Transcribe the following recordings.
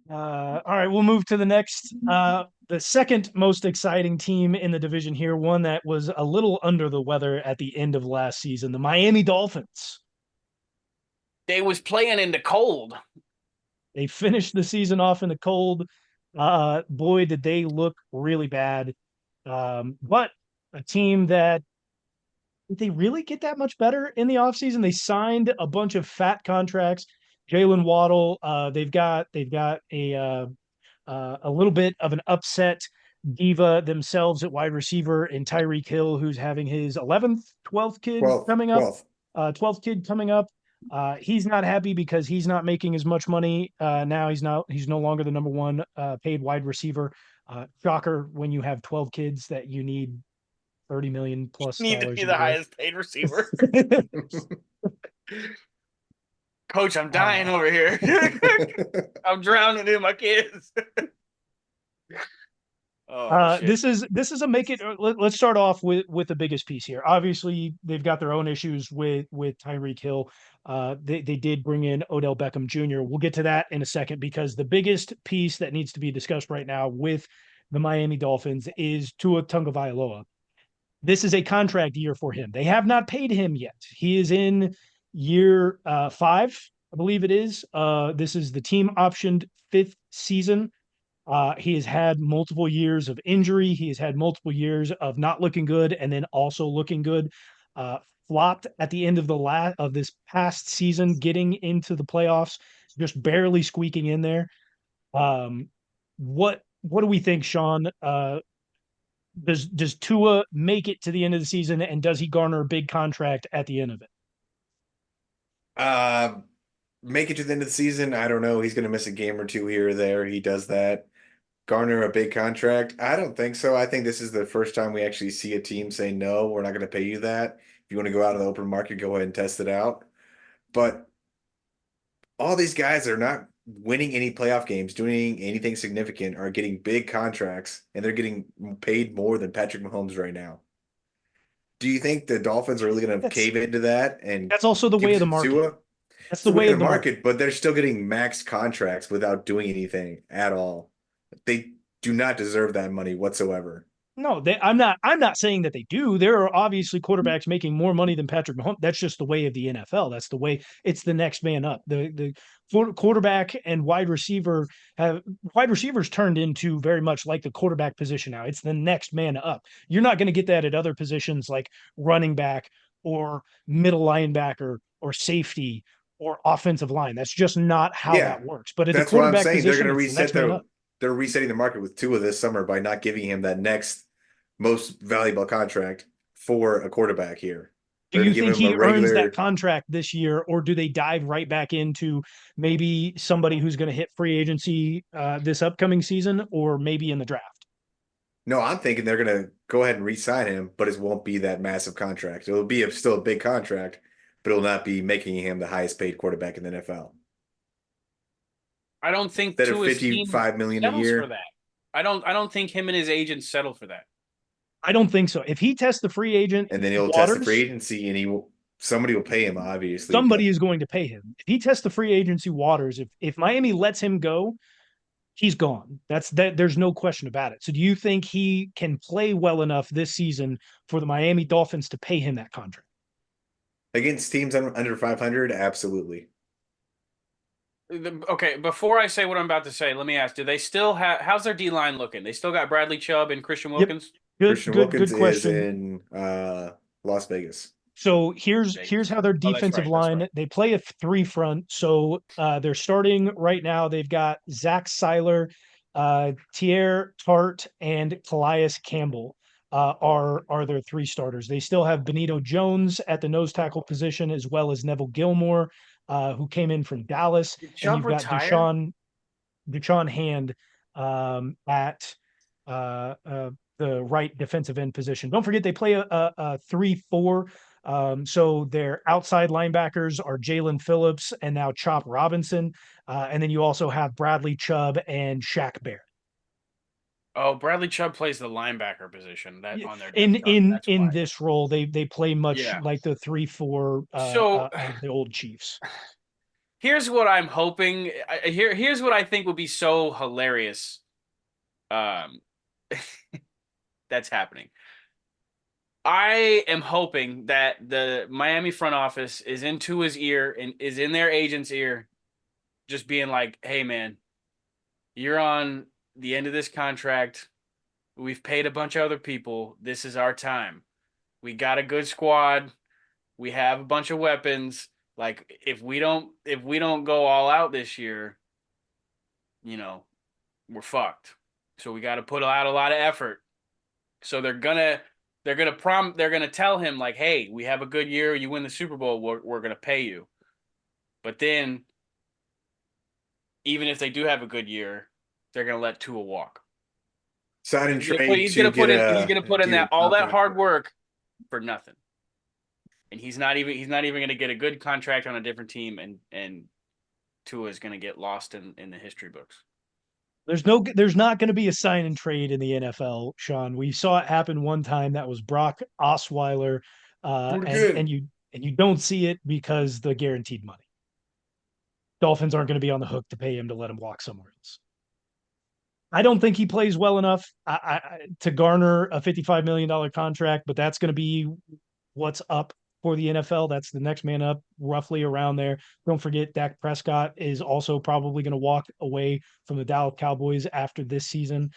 All right, we'll move to the next, the second most exciting team in the division here, one that was a little under the weather at the end of last season, the Miami Dolphins. They was playing in the cold. They finished the season off in the cold. Boy, did they look really bad. But a team that did they really get that much better in the offseason? They signed a bunch of fat contracts. Jalen Waddle, they've got a little bit of an upset diva themselves at wide receiver in Tyreek Hill, who's having his 11th, 12th kid 12th, coming up. 12th. 12th kid coming up. He's not happy because he's not making as much money. Now he's no longer the number one paid wide receiver. Shocker when you have 12 kids that you need 30 million plus Need to dollars be a the year. highest paid receiver. Coach, I'm dying uh, over here. I'm drowning in my kids. Oh shit. this is a make it. Let's start off with the biggest piece here. Obviously, they've got their own issues with Tyreek Hill. They did bring in Odell Beckham Jr. We'll get to that in a second because the biggest piece that needs to be discussed right now with the Miami Dolphins is Tua Tagovailoa. This is a contract year for him. They have not paid him yet. He is in year 5, I believe it is. This is the team optioned 5th season. He has had multiple years of injury. He has had multiple years of not looking good and then also looking good. Uh, Flopped at the end of this past season, getting into the playoffs, just barely squeaking in there. Um, what do we think, Sean? Does Tua make it to the end of the season, and does he garner a big contract at the end of it? Uh, Make it to the end of the season. I don't know. He's going to miss a game or two here or there. He does that. Garner a big contract? I don't think so. I think this is the first time we actually see a team say, no, we're not going to pay you that. If you want to go out in the open market, go ahead and test it out. But all these guys are not winning any playoff games, doing anything significant, are getting big contracts, and they're getting paid more than Patrick Mahomes right now. Do you think the Dolphins are really going to That's cave into that and that's also the give way it of the to market. Tua? That's It's the the way way of of the the market. market, but they're still getting max contracts without doing anything at all. They do not deserve that money whatsoever. No, I'm not saying that they do. There are obviously quarterbacks making more money than Patrick Mahomes. That's just the way of the NFL. That's the way. It's the next man up. The quarterback and wide receivers turned into very much like the quarterback position now. It's the next man up. You're not going to get that at other positions like running back or middle linebacker or safety or offensive line. That's just not how Yeah, that works. But at the that's what I'm quarterback saying. They're going position, to it's the reset next man up. they're resetting the market with Tua this summer by not giving him that next most valuable contract for a quarterback here. Do They're going you to give think him a he earns that regular. contract this year, or do they dive right back into maybe somebody who's going to hit free agency this upcoming season, or maybe in the draft? No, I'm thinking they're going to go ahead and re-sign him, but it won't be that massive contract. It'll be still a big contract, but it'll not be making him the highest paid quarterback in the NFL. I don't think Instead of Tua's team 55 million a settles for year, that. I don't think him and his agents settle for that. I don't think so. If he tests the free agent and then he'll test the free waters, agency, and somebody will pay him, obviously. somebody But is going to pay him. If he tests the free agency waters, if Miami lets him go, he's gone. That's that. There's no question about it. So, do you think he can play well enough this season for the Miami Dolphins to pay him that contract? against teams under 500, absolutely. Okay, before I say what I'm about to say, let me ask: do they still have? How's their D line looking? They still got Bradley Chubb and Christian Yep. Wilkins. Good. Christian Good. Wilkins Good is question. in Las Vegas. So here's Vegas. how their Oh, that's defensive right. That's line right. they play a three front. So they're starting right now. They've got Zach Seiler, Tier Tart, and Calais Campbell are their three starters. They still have Benito Jones at the nose tackle position as well as Neville Gilmore, who came in from Dallas, Did and Chubb you've got retire? Deshaun Hand at the right defensive end position. Don't forget they play a 3-4. So their outside linebackers are Jalen Phillips and now Chop Robinson. And then you also have Bradley Chubb and Shaq Barrett. Oh, Bradley Chubb plays the linebacker position that on their In depth chart. in That's in why. this role, they play much Yeah. like the 3-4 So of the old Chiefs. here's what I'm hoping. Here's what I think would be so hilarious. Um, that's happening. I am hoping that the Miami front office is into his ear and is in their agent's ear, just being like, "Hey, man, you're on the end of this contract. We've paid a bunch of other people. This is our time. We got a good squad. We have a bunch of weapons. Like if we don't go all out this year, you know, we're fucked. So we got to put out a lot of effort. So they're gonna tell him like, hey, we have a good year. You win the Super Bowl, we're gonna pay you. But then, even if they do have a good year, they're gonna let Tua walk. Sign and He's gonna put trade he's to gonna get put in he's gonna a put in dude that all that contract. hard work for nothing. And he's not even gonna get a good contract on a different team, and Tua is gonna get lost in the history books. There's not going to be a sign and trade in the NFL, Sean. We saw it happen one time. That was Brock Osweiler, Pretty and good. you don't see it because the guaranteed money. Dolphins aren't going to be on the hook to pay him to let him walk somewhere else. I don't think he plays well enough to garner a $55 million contract, but that's going to be what's up for the NFL. That's the next man up, roughly around there. Don't forget, Dak Prescott is also probably going to walk away from the Dallas Cowboys after this season.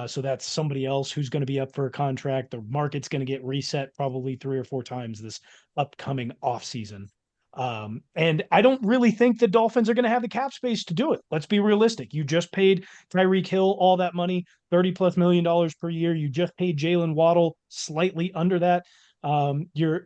So that's somebody else who's going to be up for a contract. The market's going to get reset probably 3 or 4 times this upcoming offseason. And I don't really think the Dolphins are going to have the cap space to do it. Let's be realistic. You just paid Tyreek Hill all that money, $30+ million per year. You just paid Jalen Waddle slightly under that. Your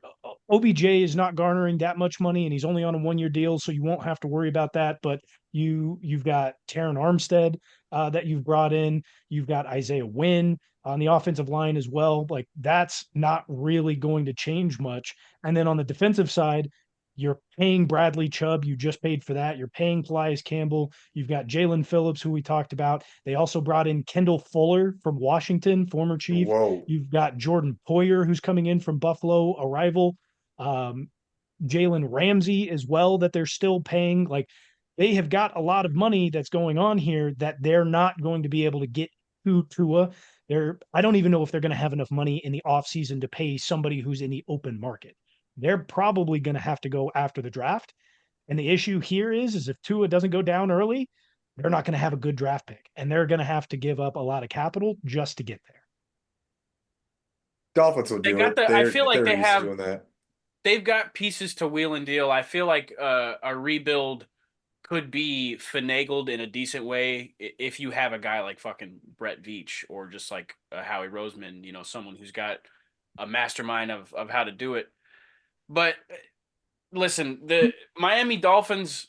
OBJ is not garnering that much money, and he's only on a 1-year deal, so you won't have to worry about that. But you've got Taron Armstead that you've brought in. You've got Isaiah Wynn on the offensive line as well. Like that's not really going to change much. And then on the defensive side, you're paying Bradley Chubb. You just paid for that. You're paying Calais Campbell. You've got Jalen Phillips, who we talked about. They also brought in Kendall Fuller from Washington, former Chief. Whoa. You've got Jordan Poyer, who's coming in from Buffalo, a rival. Jalen Ramsey as well, that they're still paying. Like they have got a lot of money that's going on here that they're not going to be able to get to Tua. I don't even know if they're going to have enough money in the offseason to pay somebody who's in the open market. They're probably going to have to go after the draft. And the issue here is if Tua doesn't go down early, they're not going to have a good draft pick. And they're going to have to give up a lot of capital just to get there. Dolphins will They do got it. I feel like They're they used to have doing that. they've got pieces to wheel and deal. I feel like a rebuild could be finagled in a decent way if you have a guy like fucking Brett Veach or just like Howie Roseman, someone who's got a mastermind of how to do it. But listen, the Miami Dolphins,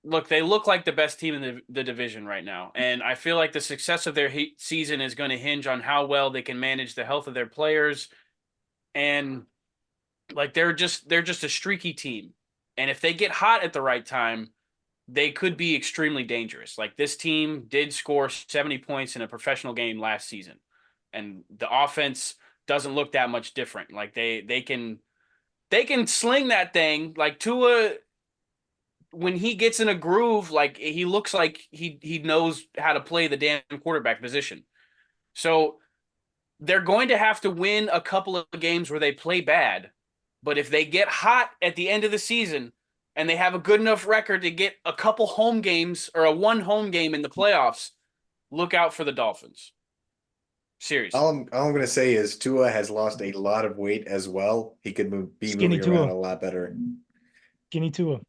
look, they look like the best team in the division right now. And I feel like the success of their season is going to hinge on how well they can manage the health of their players. And like they're just a streaky team. And if they get hot at the right time, they could be extremely dangerous. Like this team did score 70 points in a professional game last season. And the offense doesn't look that much different. Like they can sling that thing. Like Tua, when he gets in a groove, like he looks like he knows how to play the damn quarterback position. So they're going to have to win a couple of games where they play bad. But if they get hot at the end of the season and they have a good enough record to get a couple home games or a one home game in the playoffs, look out for the Dolphins. Seriously. All I'm going to say is Tua has lost a lot of weight as well. He could be Skinny moving around Tua. a lot better. Skinny Tua.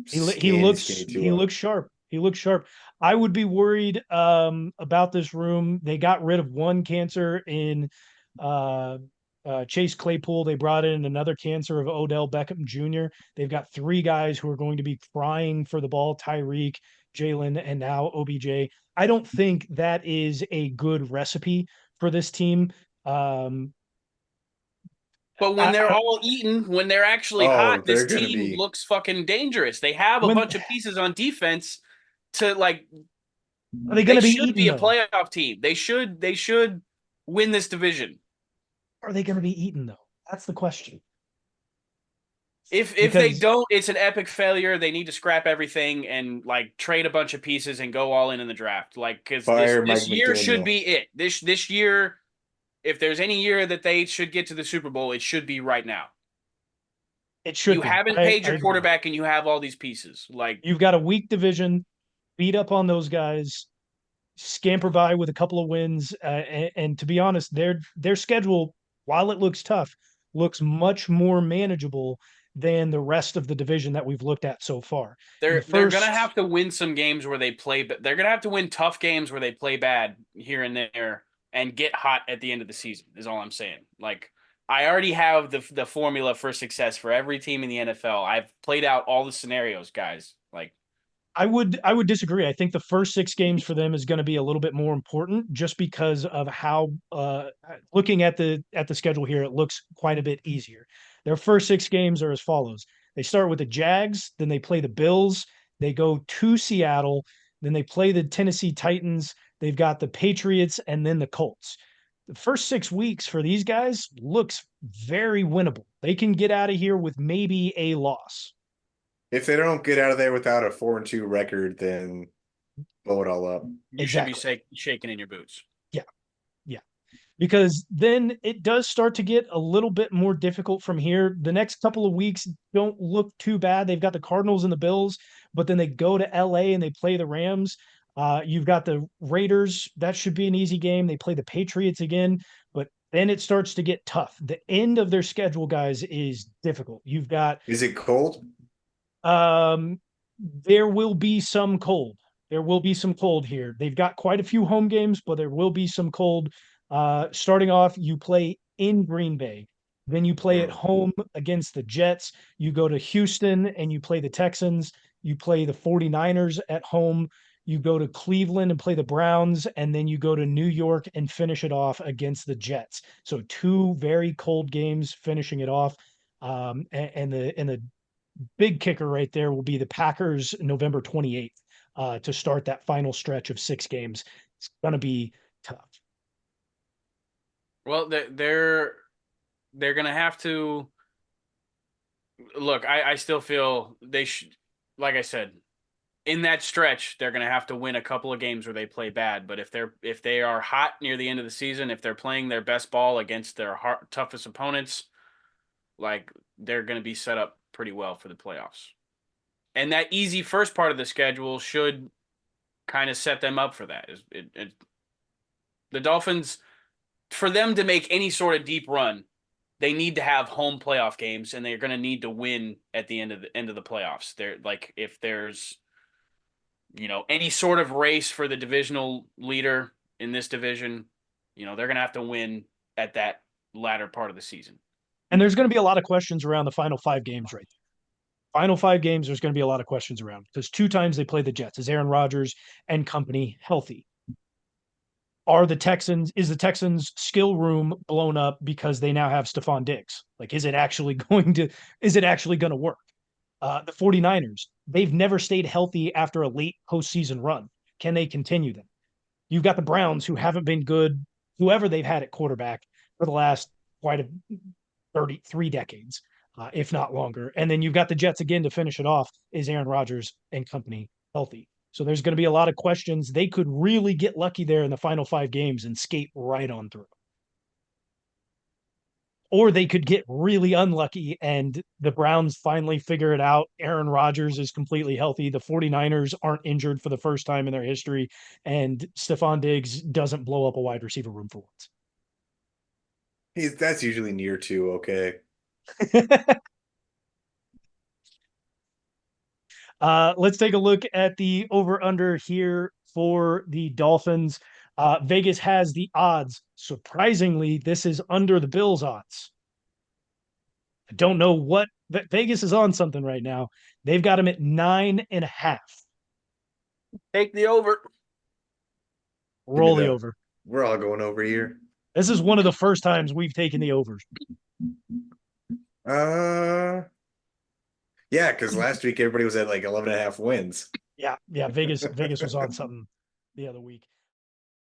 He Skinny looks Tua. sharp. He looks sharp. I would be worried about this room. They got rid of one cancer in Chase Claypool. They brought in another cancer of Odell Beckham Jr. They've got 3 guys who are going to be crying for the ball: Tyreek, Jalen, and now OBJ. I don't think that is a good recipe for this team. But when they're all eaten, when they're actually hot, Oh, this they're going to team be. looks fucking dangerous. They have a when bunch of pieces on defense to like. are they going They to be should eaten be a though? playoff team. They should win this division. Are they going to be eaten though? That's the question. If they because don't, it's an epic failure. They need to scrap everything and like trade a bunch of pieces and go all in the draft. Like because this Fire Mike this year should McDaniel. be it. This year, if there's any year that they should get to the Super Bowl, it should be right now. it should You be. haven't I paid your agree. quarterback and you have all these pieces. Like You've got a weak division, beat up on those guys, scamper by with a couple of wins, and to be honest, their schedule, while it looks tough, looks much more manageable than the rest of the division that we've looked at so far. In the they're gonna first, have to win some games where they play, but they're gonna have to win tough games where they play bad here and there and get hot at the end of the season. Is all I'm saying. Like I already have the formula for success for every team in the NFL. I've played out all the scenarios, guys. Like I would disagree. I think the first 6 games for them is going to be a little bit more important just because of how looking at the schedule here, it looks quite a bit easier. Their first 6 games are as follows. They start with the Jags, then they play the Bills, they go to Seattle, then they play the Tennessee Titans, they've got the Patriots, and then the Colts. The first 6 weeks for these guys looks very winnable. They can get out of here with maybe a loss. If they don't get out of there without a 4-2 record, then blow it all up. you should be Exactly. shaking in your boots. Yeah. Yeah. Because then it does start to get a little bit more difficult from here. The next couple of weeks don't look too bad. They've got the Cardinals and the Bills, but then they go to LA and they play the Rams. You've got the Raiders. That should be an easy game. They play the Patriots again, but then it starts to get tough. The end of their schedule, guys, is difficult. You've got Is it cold? um, there will be some cold. There will be some cold here. They've got quite a few home games, but there will be some cold. Starting off, you play in Green Bay. Then you play at Mm. home against the Jets. You go to Houston and you play the Texans. You play the 49ers at home. You go to Cleveland and play the Browns. And then you go to New York and finish it off against the Jets. So 2 very cold games finishing it off. And the big kicker right there will be the Packers November 28th to start that final stretch of 6 games. It's going to be tough. Well, they're gonna have to look. I still feel they should. Like I said, in that stretch, they're going to have to win a couple of games where they play bad. But if they are hot near the end of the season, if they're playing their best ball against their toughest opponents, like they're going to be set up pretty well for the playoffs. And that easy first part of the schedule should kind of set them up for that. The Dolphins, for them to make any sort of deep run, they need to have home playoff games, and they're going to need to win at the end of the playoffs. They're like if there's any sort of race for the divisional leader in this division, they're going to have to win at that latter part of the season. And there's going to be a lot of questions around the final 5 games right there. Final 5 games, there's going to be a lot of questions around because 2 times they play the Jets. Is Aaron Rodgers and company healthy? Is the Texans skill room blown up because they now have Stephon Diggs? Like, is it actually going to work? The 49ers, they've never stayed healthy after a late postseason run. Can they continue them? You've got the Browns who haven't been good, whoever they've had at quarterback for the last quite a 33 decades, if not longer. And then you've got the Jets again to finish it off. Is Aaron Rodgers and company healthy? So there's going to be a lot of questions. They could really get lucky there in the final 5 games and skate right on through. Or they could get really unlucky and the Browns finally figure it out. Aaron Rodgers is completely healthy. The 49ers aren't injured for the first time in their history. And Stephon Diggs doesn't blow up a wide receiver room for once. That's usually near 2, okay. Let's take a look at the over-under here for the Dolphins. Vegas has the odds. Surprisingly, this is under the Bills' odds. I don't know what Vegas is on something right now. They've got them at 9.5. Take the over. Roll the over. We're all going over here. This is one of the first times we've taken the overs. Yeah, because last week everybody was at like 11.5 wins. Yeah. Vegas was on something the other week.